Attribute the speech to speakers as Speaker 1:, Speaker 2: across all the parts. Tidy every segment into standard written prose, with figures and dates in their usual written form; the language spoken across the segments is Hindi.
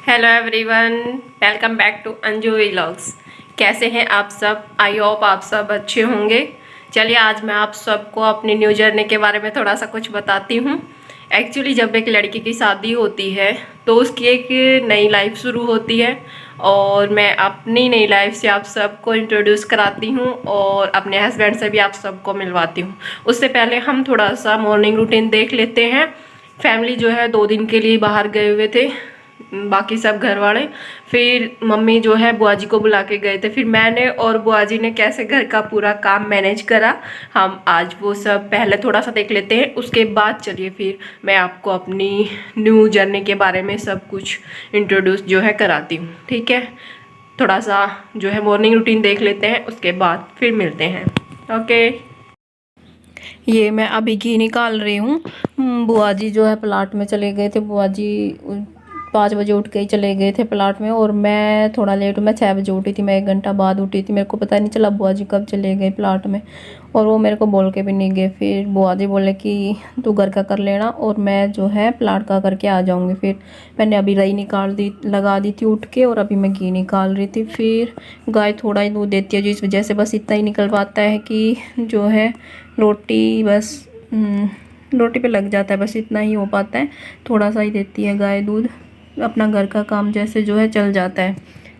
Speaker 1: Hello everyone, welcome back to Anju vlogs. कैसे हैं आप सब? आई होप आप सब अच्छे होंगे। चलिए आज मैं आप सबको अपनी न्यू जर्नी के बारे में थोड़ा सा कुछ बताती हूँ। एक्चुअली जब एक लड़की की शादी होती है तो उसकी एक नई लाइफ शुरू होती है और मैं अपनी नई लाइफ से आप सबको इंट्रोड्यूस कराती हूँ और अपने हस्बैंड से भी आप सबको मिलवाती हूँ। उससे पहले हम थोड़ा सा मॉर्निंग रूटीन देख लेते हैं। फैमिली जो है 2 दिन के लिए बाहर गए हुए थे, बाकी सब घर वाले। फिर मम्मी जो है बुआ जी को बुला के गए थे। फिर मैंने और बुआ जी ने कैसे घर का पूरा काम मैनेज करा, हम आज वो सब पहले थोड़ा सा देख लेते हैं। उसके बाद चलिए फिर मैं आपको अपनी न्यू जर्नी के बारे में सब कुछ इंट्रोड्यूस जो है कराती हूँ। ठीक है, थोड़ा सा जो है मॉर्निंग रूटीन देख लेते हैं, उसके बाद फिर मिलते हैं। ओके, ये मैं अभी घी निकाल रही हूँ। बुआ जी जो है प्लाट में चले गए थे। बुआ जी 5 बजे उठ के ही चले गए थे प्लाट में और मैं थोड़ा लेट हूँ। मैं 6 बजे उठी थी, मैं 1 घंटा बाद उठी थी। मेरे को पता नहीं चला बुआ जी कब चले गए प्लाट में, और वो मेरे को बोल के भी नहीं गए। फिर बुआ जी बोले कि तू घर का कर लेना और मैं जो है प्लाट का करके आ जाऊँगी। फिर मैंने अभी रई निकाल दी, लगा दी थी उठ के, और अभी मैं घी निकाल रही थी। फिर गाय थोड़ा ही दूध देती है, जिस वजह से बस इतना ही निकल पाता है कि जो है रोटी बस रोटी पे लग जाता है, बस इतना ही हो पाता है। थोड़ा सा ही देती है गाय दूध, अपना घर का काम जैसे जो है चल जाता है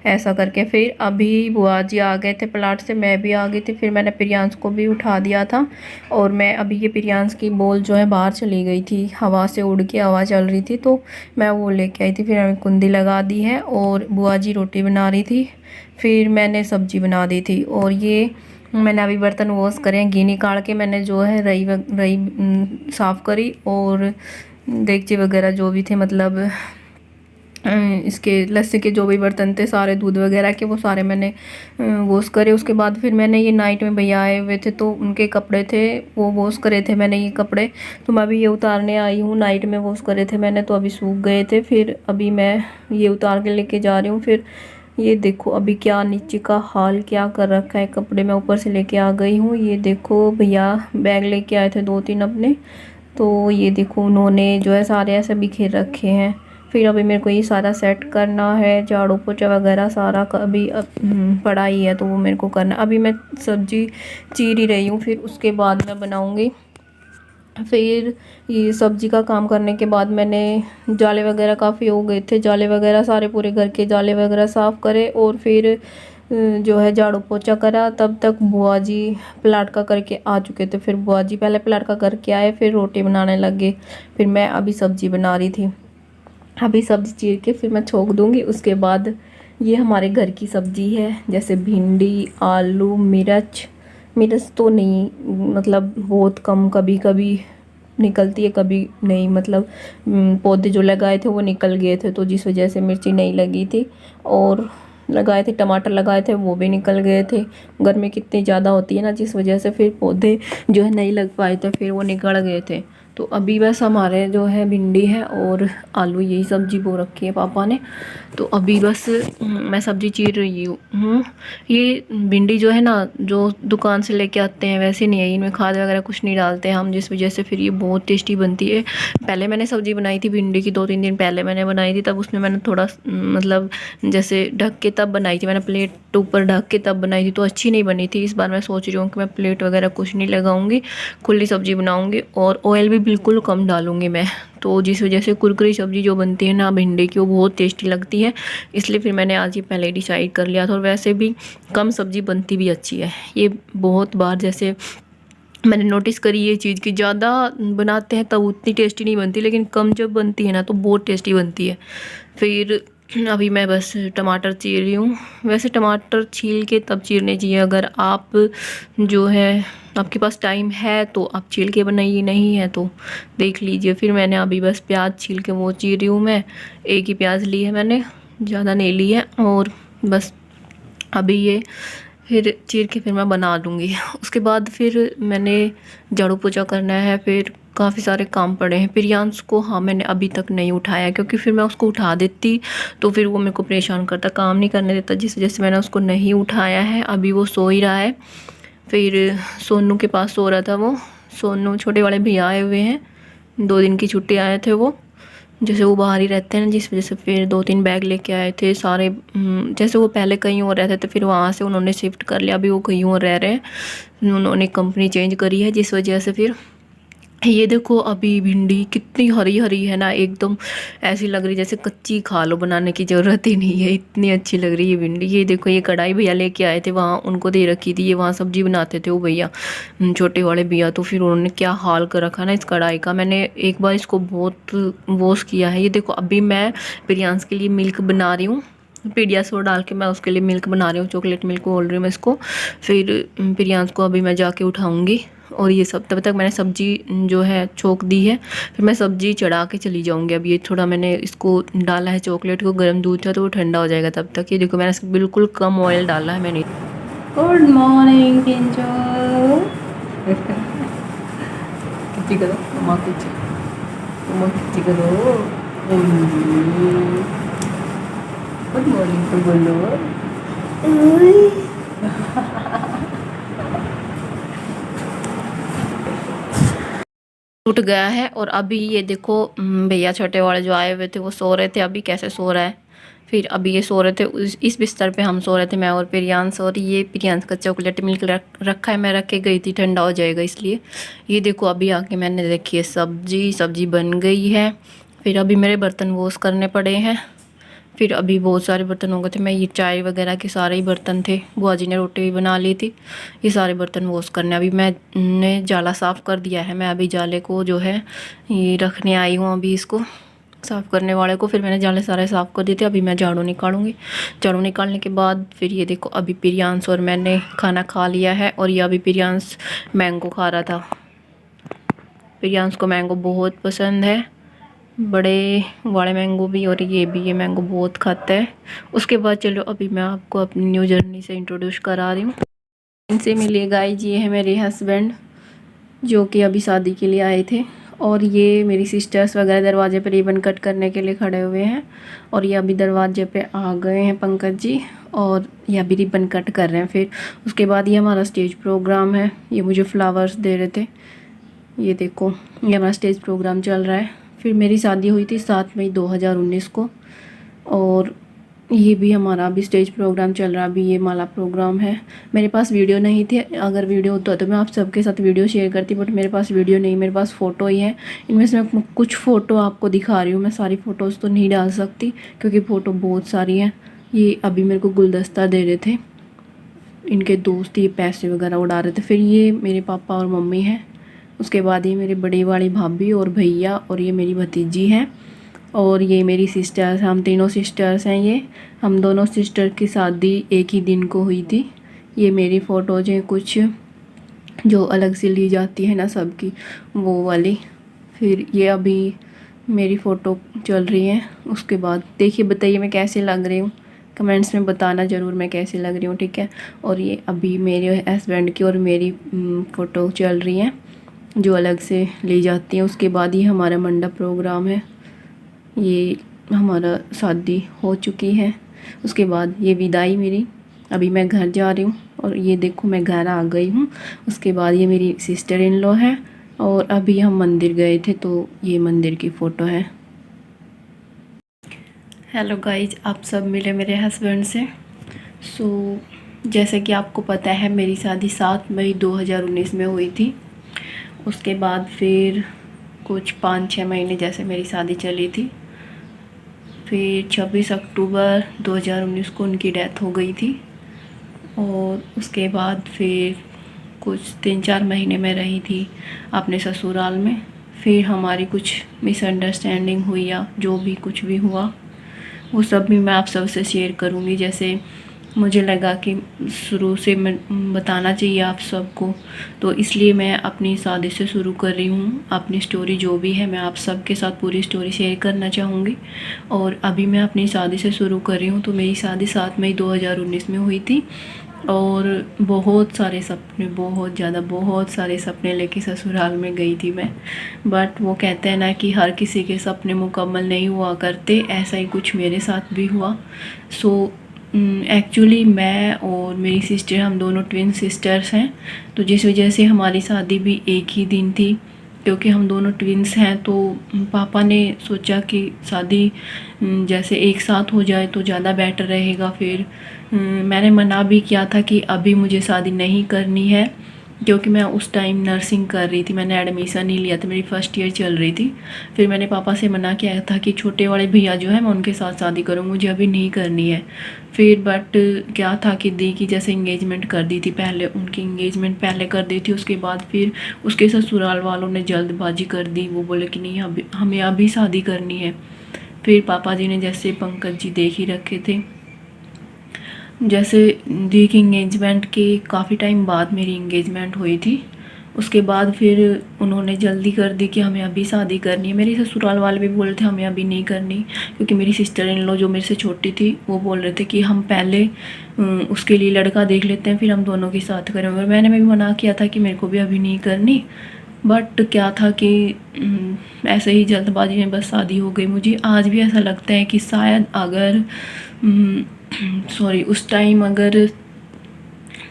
Speaker 1: ऐसा करके। फिर अभी बुआ जी आ गए थे प्लाट से, मैं भी आ गई थी। फिर मैंने प्रियांश को भी उठा दिया था और मैं अभी ये प्रियांश की बॉल जो है बाहर चली गई थी, हवा से उड़ के हवा चल रही थी तो मैं वो लेके आई थी। फिर मैंने कुंदी लगा दी है और बुआ जी रोटी बना रही थी। फिर मैंने सब्जी बना दी थी और ये मैंने अभी बर्तन वॉश करे हैं। घी निकाल के मैंने जो है रई साफ़ करी और देगची वगैरह जो भी थे, मतलब इसके लस्सी के जो भी बर्तन थे सारे, दूध वगैरह के, वो सारे मैंने वॉश करे। उसके बाद फिर मैंने ये नाइट में भैया आए हुए थे तो उनके कपड़े थे वो वॉश करे थे मैंने ये कपड़े, तो मैं अभी ये उतारने आई हूँ। नाइट में वॉश करे थे मैंने तो अभी सूख गए थे। फिर अभी मैं ये उतार के लेके जा रही हूँ। फिर ये देखो अभी क्या नीचे का हाल क्या कर रखा है, कपड़े मैं ऊपर से लेके आ गई हूँ। ये देखो भैया बैग लेके आए थे 2-3 अपने, तो ये देखो उन्होंने जो है सारे ऐसे बिखेर रखे हैं। फिर अभी मेरे को ये सारा सेट करना है, झाड़ू पोछा वगैरह सारा अभी पड़ा ही है तो वो मेरे को करना। अभी मैं सब्जी चीर ही रही हूँ, फिर उसके बाद मैं बनाऊँगी। फिर ये सब्जी का काम करने के बाद मैंने जाले वगैरह काफ़ी हो गए थे, जाले वगैरह सारे पूरे घर के जाले वगैरह साफ़ करे और फिर जो है झाड़ू पोछा करा। तब तक बुआ जी प्लाट का करके आ चुके थे। फिर बुआ जी पहले प्लाट का करके आए, फिर रोटी बनाने लगे। फिर मैं अभी सब्जी बना रही थी, अभी सब्जी चीर के फिर मैं छोंक दूंगी। उसके बाद ये हमारे घर की सब्जी है, जैसे भिंडी, आलू, मिर्च। मिर्च तो नहीं, मतलब बहुत कम कभी कभी निकलती है, कभी नहीं, मतलब पौधे जो लगाए थे वो निकल गए थे तो जिस वजह से मिर्ची नहीं लगी थी। और लगाए थे टमाटर, लगाए थे वो भी निकल गए थे। गर्मी कितनी ज़्यादा होती है ना, जिस वजह से फिर पौधे जो है नहीं लग पाए थे, फिर वो निकल गए थे। तो अभी बस हमारे जो है भिंडी है और आलू, यही सब्जी बो रखी है पापा ने। तो अभी बस मैं सब्जी चीर रही हूँ। ये भिंडी जो है ना, जो दुकान से लेके आते हैं वैसे नहीं है, इनमें खाद वगैरह कुछ नहीं डालते हैं हम, जिस वजह से फिर ये बहुत टेस्टी बनती है। पहले मैंने सब्जी बनाई थी भिंडी की, 2-3 दिन पहले मैंने बनाई थी, तब उसमें मैंने थोड़ा मतलब जैसे ढक के तब बनाई थी, मैंने प्लेट ऊपर ढक के तब बनाई थी तो अच्छी नहीं बनी थी। इस बार मैं सोच रही हूँ कि मैं प्लेट वगैरह कुछ नहीं लगाऊंगी, खुली सब्जी बनाऊंगी और ऑयल भी बिल्कुल कम डालूंगी मैं। तो जिस वजह से कुरकुरी सब्जी जो बनती है ना भिंडी की, वो बहुत टेस्टी लगती है। इसलिए फिर मैंने आज ही पहले डिसाइड कर लिया था। और वैसे भी कम सब्जी बनती भी अच्छी है। ये बहुत बार जैसे मैंने नोटिस करी ये चीज़ कि ज़्यादा बनाते हैं तब उतनी टेस्टी नहीं बनती, लेकिन कम जब बनती है ना तो बहुत टेस्टी बनती है। फिर अभी मैं बस टमाटर चीर रही हूँ। वैसे टमाटर छील के तब चीरने चाहिए, अगर आप जो है आपके पास टाइम है तो आप छील के बनाइए, नहीं है तो देख लीजिए। फिर मैंने अभी बस प्याज छील के वो चीर रही हूँ मैं। एक ही प्याज ली है मैंने, ज़्यादा नहीं ली है। और बस अभी ये फिर चीर के फिर मैं बना दूँगी। उसके बाद फिर मैंने झाड़ू पोछा करना है, फिर काफ़ी सारे काम पड़े हैं। प्रियांश को हाँ मैंने अभी तक नहीं उठाया, क्योंकि फिर मैं उसको उठा देती तो फिर वो मेरे को परेशान करता, काम नहीं करने देता, जिस वजह से मैंने उसको नहीं उठाया है। अभी वो सो ही रहा है। फिर सोनू के पास सो रहा था वो। सोनू छोटे वाले भैया आए हुए हैं, 2 दिन की छुट्टी आए थे वो, जैसे वो बाहर ही रहते हैं ना, जिस वजह से फिर 2-3 बैग लेके आए थे सारे। जैसे वो पहले कहीं और रहते थे, फिर वहाँ से उन्होंने शिफ्ट कर लिया, अभी वो कहीं और रह रहे हैं, उन्होंने कंपनी चेंज करी है, जिस वजह से फिर ये देखो अभी भिंडी कितनी हरी हरी है ना, एकदम ऐसी लग रही जैसे कच्ची खा लो, बनाने की ज़रूरत ही नहीं है, इतनी अच्छी लग रही है भिंडी। ये देखो ये कढ़ाई भैया लेके आए थे, वहाँ उनको दे रखी थी, ये वहाँ सब्जी बनाते थे वो भैया, छोटे वाले भैया। तो फिर उन्होंने क्या हाल कर रखा ना इस कढ़ाई का। मैंने एक बार इसको बहुत वॉश किया है। ये देखो अभी मैं प्रियांश के लिए मिल्क बना रही हूँ, पीडियाश्योर डाल के मैं उसके लिए मिल्क बना रही हूँ, चॉकलेट मिल्क बोल रही हूँ मैं इसको। फिर प्रियांश को अभी मैं जाके उठाऊँगी, और ये सब तब तक मैंने सब्जी जो है छोंक दी है, फिर मैं सब्जी चढ़ा के चली जाऊँगी। अब ये थोड़ा मैंने इसको डाला है चॉकलेट को, गर्म दूध था तो वो ठंडा हो जाएगा तब तक। ये देखो मैंने बिल्कुल कम ऑयल डाला है मैंने। गुड मॉर्निंग किंजो, किची करो मम्मा, किची मम्मा, किची करो। गुड मॉर्निंग तो बोलो। टूट गया है। और अभी ये देखो भैया छोटे वाले जो आए हुए थे वो सो रहे थे, अभी कैसे सो रहा है। फिर अभी ये सो रहे थे, इस बिस्तर पे हम सो रहे थे, मैं और प्रियांश। और ये प्रियांश का चॉकलेट मिल्क रखा है, मैं रख के गई थी, ठंडा हो जाएगा इसलिए। ये देखो अभी आके मैंने देखी है सब्जी बन गई है। फिर अभी मेरे बर्तन वॉश करने पड़े हैं। फिर अभी बहुत सारे बर्तन हो गए थे, मैं ये चाय वगैरह के सारे ही बर्तन थे, बुआ जी ने रोटी भी बना ली थी, ये सारे बर्तन वॉश करने। अभी मैंने जाला साफ़ कर दिया है, मैं अभी जाले को जो है ये रखने आई हूँ, अभी इसको साफ़ करने वाले को। फिर मैंने जाले सारे साफ़ कर दिए थे, अभी मैं झाड़ू निकालूंगी। झाड़ू निकालने के बाद फिर ये देखो अभी प्रियांश और मैंने खाना खा लिया है, और ये अभी प्रियांश मैंगो खा रहा था। प्रियांश को मैंगो बहुत पसंद है, बड़े वाले मैंगो भी और ये भी, ये मैंगो बहुत खाता है। उसके बाद चलो अभी मैं आपको अपनी न्यू जर्नी से इंट्रोड्यूस करा रही हूँ। इनसे मिलिए गाइज, ये है मेरे हस्बैंड जो कि अभी शादी के लिए आए थे, और ये मेरी सिस्टर्स वगैरह दरवाजे पर रिबन कट करने के लिए खड़े हुए हैं। और ये अभी दरवाजे पे आ गए हैं पंकज जी, और ये अभी रिबन कट कर रहे हैं। फिर उसके बाद ये हमारा स्टेज प्रोग्राम है, ये मुझे फ्लावर्स दे रहे थे, ये देखो ये हमारा स्टेज प्रोग्राम चल रहा है। फिर मेरी शादी हुई थी 7 मई 2019 को, और ये भी हमारा अभी स्टेज प्रोग्राम चल रहा है। अभी ये माला प्रोग्राम है। मेरे पास वीडियो नहीं थी, अगर वीडियो होता तो मैं आप सबके साथ वीडियो शेयर करती, बट मेरे पास वीडियो नहीं, मेरे पास फ़ोटो ही है। इनमें से मैं कुछ फ़ोटो आपको दिखा रही हूँ, मैं सारी फ़ोटोज़ तो नहीं डाल सकती क्योंकि फ़ोटो बहुत सारी हैं। ये अभी मेरे को गुलदस्ता दे रहे थे, इनके दोस्त ये पैसे वगैरह उड़ा रहे थे। फिर ये मेरे पापा और मम्मी हैं, उसके बाद ये मेरी बड़ी वाली भाभी और भैया, और ये मेरी भतीजी है, और ये मेरी सिस्टर्स, हम तीनों सिस्टर्स हैं। ये हम दोनों सिस्टर की शादी एक ही दिन को हुई थी। ये मेरी फ़ोटोज़ हैं कुछ जो अलग से ली जाती है ना सबकी, वो वाली। फिर ये अभी मेरी फ़ोटो चल रही है। उसके बाद देखिए, बताइए मैं कैसे लग रही हूँ, कमेंट्स में बताना ज़रूर मैं कैसी लग रही हूँ, ठीक है। और ये अभी मेरे हस्बैंड की और मेरी फ़ोटो चल रही हैं जो अलग से ली जाती हैं। उसके बाद ये हमारा मंडप प्रोग्राम है, ये हमारा शादी हो चुकी है। उसके बाद ये विदाई मेरी, अभी मैं घर जा रही हूँ, और ये देखो मैं घर आ गई हूँ। उसके बाद ये मेरी सिस्टर इन लॉ है, और अभी हम मंदिर गए थे तो ये मंदिर की फ़ोटो है। हेलो गाइज, आप सब मिले मेरे हस्बैंड से। सो जैसे कि आपको पता है मेरी शादी 7 मई 2019 में हुई थी। उसके बाद फिर कुछ 5-6 महीने जैसे मेरी शादी चली थी। फिर 26 अक्टूबर 2019 को उनकी डेथ हो गई थी, और उसके बाद फिर कुछ 3-4 महीने में रही थी अपने ससुराल में। फिर हमारी कुछ मिसअंडरस्टैंडिंग हुई, या जो भी कुछ भी हुआ वो सब भी मैं आप सबसे शेयर करूँगी। जैसे मुझे लगा कि शुरू से मैं बताना चाहिए आप सबको, तो इसलिए मैं अपनी शादी से शुरू कर रही हूँ। अपनी स्टोरी जो भी है मैं आप सबके साथ पूरी स्टोरी शेयर करना चाहूँगी। और अभी मैं अपनी शादी से शुरू कर रही हूँ। तो मेरी शादी 7 मई 2019 में हुई थी, और बहुत सारे सपने, बहुत सारे सपने लेके ससुराल में गई थी मैं। बट वो कहते हैं ना कि हर किसी के सपने मुकम्मल नहीं हुआ करते, ऐसा ही कुछ मेरे साथ भी हुआ। सो एक्चुअली मैं और मेरी सिस्टर, हम दोनों ट्विन सिस्टर्स हैं, तो जिस वजह से हमारी शादी भी एक ही दिन थी।
Speaker 2: क्योंकि हम दोनों ट्विन्स हैं, तो पापा ने सोचा कि शादी जैसे एक साथ हो जाए तो ज़्यादा बेटर रहेगा। फिर मैंने मना भी किया था कि अभी मुझे शादी नहीं करनी है, क्योंकि मैं उस टाइम नर्सिंग कर रही थी, मैंने एडमिशन नहीं लिया था, मेरी फर्स्ट ईयर चल रही थी। फिर मैंने पापा से मना किया था कि छोटे वाले भैया जो है मैं उनके साथ शादी करूँ, मुझे अभी नहीं करनी है। फिर बट क्या था कि दी की जैसे इंगेजमेंट कर दी थी, पहले उनकी इंगेजमेंट पहले कर दी थी, उसके बाद फिर उसके ससुराल वालों ने जल्दबाजी कर दी। वो बोले कि नहीं अभी हमें अभी शादी करनी है। फिर पापा जी ने जैसे पंकज जी देख ही रखे थे, जैसे दी की इंगेजमेंट के काफ़ी टाइम बाद मेरी इंगेजमेंट हुई थी, उसके बाद फिर उन्होंने जल्दी कर दी कि हमें अभी शादी करनी है। मेरे ससुराल वाले भी बोल रहे थे हमें अभी नहीं करनी, क्योंकि मेरी सिस्टर इन लॉ जो मेरे से छोटी थी वो बोल रहे थे कि हम पहले उसके लिए लड़का देख लेते हैं, फिर हम दोनों के साथ करेंगे। और मैंने भी मना किया था कि मेरे को भी अभी नहीं करनी। बट क्या था कि ऐसे ही जल्दबाजी में बस शादी हो गई। मुझे आज भी ऐसा लगता है कि शायद अगर सॉरी उस टाइम अगर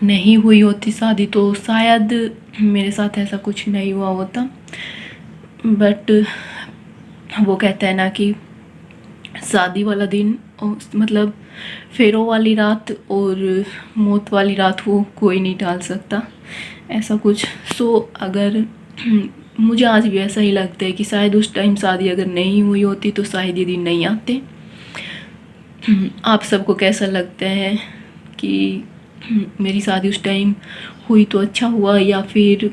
Speaker 2: नहीं हुई होती शादी तो शायद मेरे साथ ऐसा कुछ नहीं हुआ होता। बट वो कहते हैं ना कि शादी वाला दिन मतलब फेरों वाली रात और मौत वाली रात वो कोई नहीं टाल सकता, ऐसा कुछ। सो अगर मुझे आज भी ऐसा ही लगता है कि शायद उस टाइम शादी अगर नहीं हुई होती तो शायद ये दिन नहीं आते। आप सबको कैसा लगता है कि मेरी शादी उस टाइम हुई तो अच्छा हुआ या फिर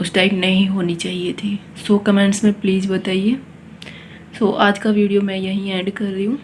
Speaker 2: उस टाइम नहीं होनी चाहिए थी? सो कमेंट्स में प्लीज़ बताइए। सो आज का वीडियो मैं यहीं एंड कर रही हूँ।